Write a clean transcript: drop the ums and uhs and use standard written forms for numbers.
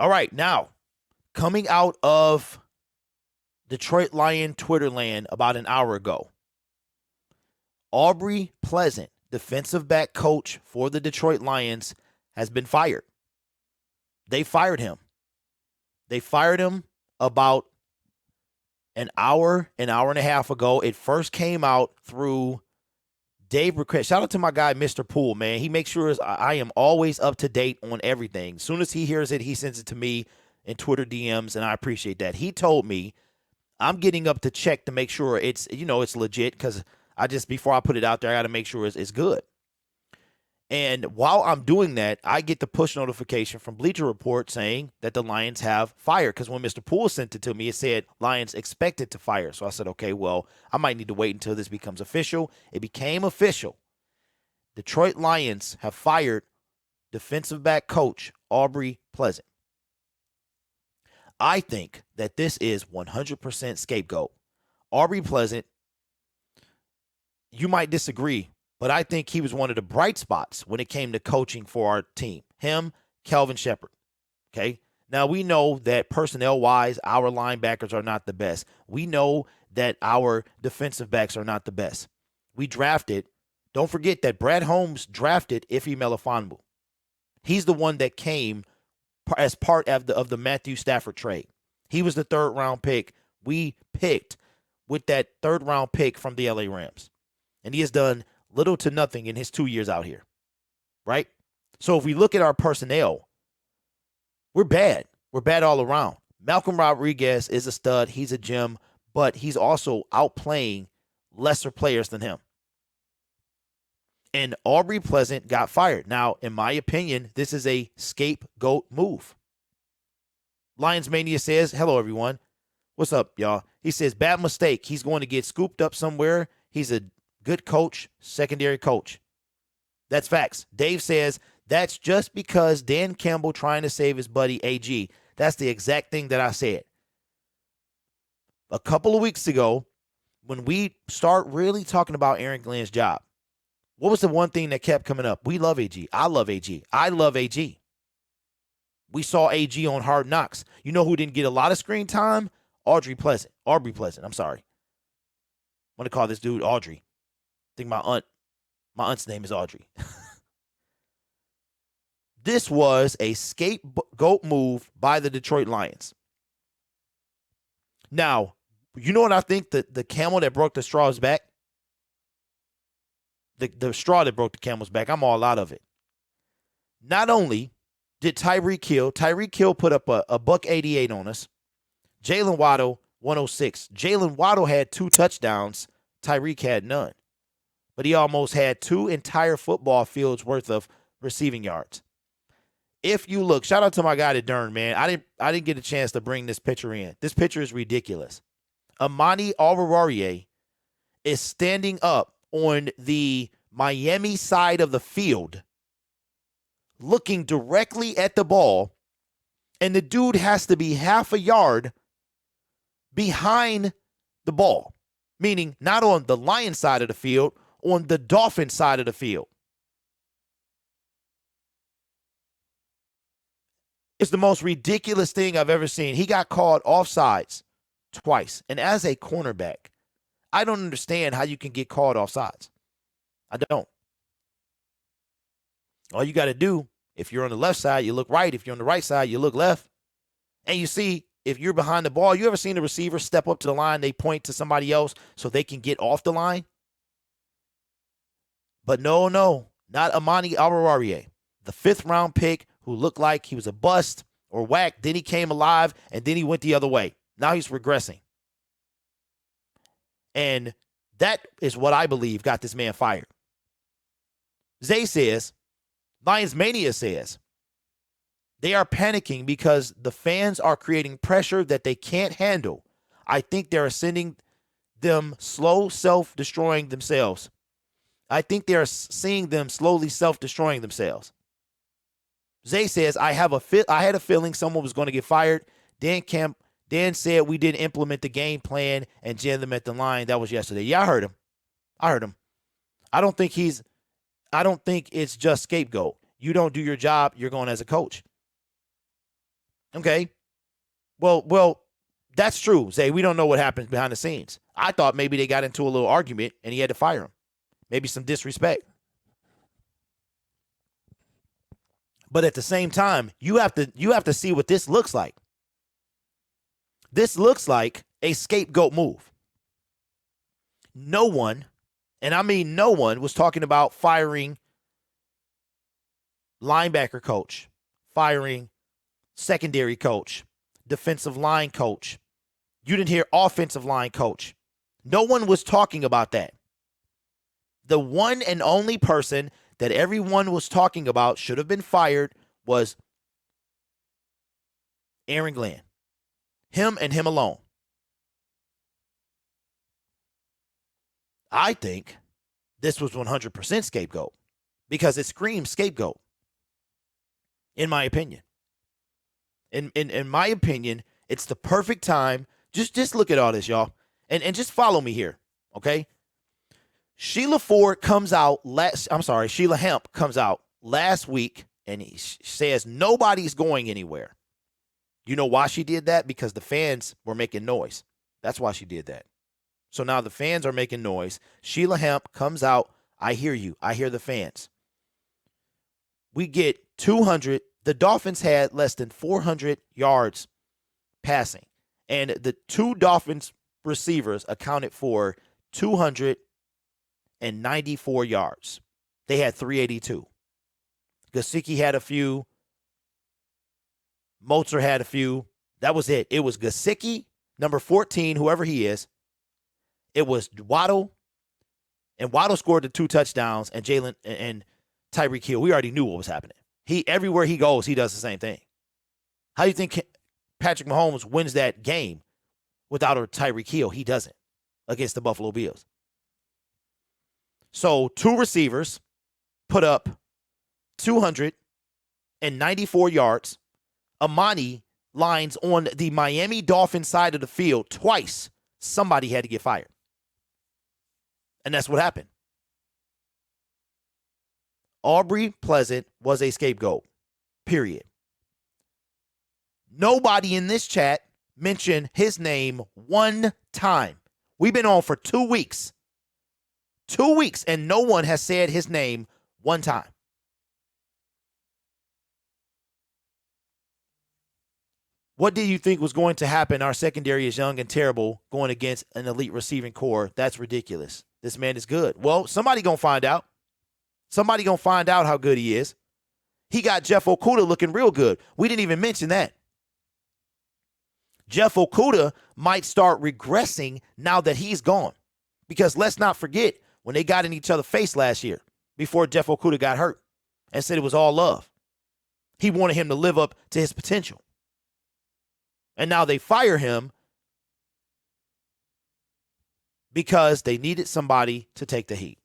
All right, now coming out of Detroit Lion Twitter land about an hour ago, Aubrey Pleasant, defensive back coach for the Detroit Lions, has been fired. They fired him. They fired him about an hour and a half ago. It first came out through Dave Request. Shout out to my guy, Mr. Poole, man. He makes sure I am always up to date on everything. As soon as he hears it, he sends it to me in Twitter DMs, and I appreciate that. He told me I'm getting up to check to make sure it's legit, because before I put it out there, I got to make sure it's good. And while I'm doing that, I get the push notification from Bleacher Report saying that the Lions have fired. Because when Mr. Poole sent it to me, it said Lions expected to fire. So I said, okay, well, I might need to wait until this becomes official. It became official. Detroit Lions have fired defensive back coach Aubrey Pleasant. I think that this is 100% scapegoat. Aubrey Pleasant, you might disagree, but I think he was one of the bright spots when it came to coaching for our team. Him, Kelvin Shepherd. Okay? Now, we know that personnel-wise, our linebackers are not the best. We know that our defensive backs are not the best. We drafted, don't forget that Brad Holmes drafted Ife Melifonwu. He's the one that came as part of the Matthew Stafford trade. He was the third-round pick we picked with that third-round pick from the LA Rams. And he has done little to nothing in his 2 years out here, right? So if we look at our personnel, we're bad. We're bad all around. Malcolm Rodriguez is a stud. He's a gem, but he's also outplaying lesser players than him. And Aubrey Pleasant got fired. Now, in my opinion, this is a scapegoat move. Lions Mania says, hello, everyone. What's up, y'all? He says, bad mistake. He's going to get scooped up somewhere. He's a good coach, secondary coach. That's facts. Dave says, that's just because Dan Campbell trying to save his buddy AG. That's the exact thing that I said. A couple of weeks ago, when we start really talking about Aaron Glenn's job, what was the one thing that kept coming up? We love AG. I love AG. I love AG. We saw AG on Hard Knocks. You know who didn't get a lot of screen time? Aubrey Pleasant. I'm sorry. I'm going to call this dude Audrey. I think my aunt's name is Audrey. This was a scapegoat move by the Detroit Lions. Now, you know what I think the camel that broke the straw's back? The straw that broke the camel's back, I'm all out of it. Not only did Tyreek Hill put up a $188 on us. Jalen Waddle, 106. Jalen Waddle had 2 touchdowns. Tyreek had none. But he almost had 2 entire football fields worth of receiving yards. If you look, shout out to my guy to Dern, man. I didn't get a chance to bring this picture in. This picture is ridiculous. Amani Oruwariye is standing up on the Miami side of the field, looking directly at the ball, and the dude has to be half a yard behind the ball, meaning not on the Lion side of the field, on the Dolphin side of the field. It's the most ridiculous thing I've ever seen. He got called offsides twice. And as a cornerback, I don't understand how you can get called offsides. I don't. All you got to do, if you're on the left side, you look right. If you're on the right side, you look left. And you see, if you're behind the ball, you ever seen a receiver step up to the line, they point to somebody else so they can get off the line? But no, not Amani Oruwariye, the 5th round pick who looked like he was a bust or whack. Then he came alive, and then he went the other way. Now he's regressing. And that is what I believe got this man fired. Zay says, Lions Mania says, they are panicking because the fans are creating pressure that they can't handle. I think they're sending them slow self-destroying themselves. I think they're seeing them slowly self-destroying themselves. Zay says, I had a feeling someone was going to get fired. Dan said we didn't implement the game plan and jam them at the line. That was yesterday. Yeah, I heard him. I don't think it's just scapegoat. You don't do your job, you're going as a coach. Okay. Well, that's true. Zay, we don't know what happens behind the scenes. I thought maybe they got into a little argument and he had to fire him. Maybe some disrespect. But at the same time, you have to see what this looks like. This looks like a scapegoat move. No one, and I mean no one, was talking about firing linebacker coach, firing secondary coach, defensive line coach. You didn't hear offensive line coach. No one was talking about that. The one and only person that everyone was talking about should have been fired was Aaron Glenn. Him and him alone. I think this was 100% scapegoat because it screams scapegoat, in my opinion. In my opinion, it's the perfect time. Just look at all this, y'all, and just follow me here, okay? Sheila Hemp comes out last week and he says nobody's going anywhere. You know why she did that? Because the fans were making noise. That's why she did that. So now the fans are making noise. Sheila Hemp comes out. I hear you. I hear the fans. We get 200. The Dolphins had less than 400 yards passing. And the two Dolphins receivers accounted for 294 yards. They had 382. Gesicki had a few. Mozart had a few. That was it. It was Gesicki, number 14, whoever he is. It was Waddle, and Waddle scored the 2 touchdowns, and Jalen and Tyreek Hill. We already knew what was happening. Everywhere he goes, he does the same thing. How do you think Patrick Mahomes wins that game without a Tyreek Hill? He doesn't against the Buffalo Bills. So 2 receivers put up 294 yards. Amani lines on the Miami Dolphins side of the field twice. Somebody had to get fired. And that's what happened. Aubrey Pleasant was a scapegoat, period. Nobody in this chat mentioned his name one time. We've been on for 2 weeks. 2 weeks, and no one has said his name one time. What do you think was going to happen? Our secondary is young and terrible going against an elite receiving core. That's ridiculous. This man is good. Well, somebody going to find out. Somebody going to find out how good he is. He got Jeff Okudah looking real good. We didn't even mention that. Jeff Okudah might start regressing now that he's gone. Because let's not forget, when they got in each other's face last year, before Jeff Okudah got hurt, and said it was all love. He wanted him to live up to his potential. And now they fire him because they needed somebody to take the heat.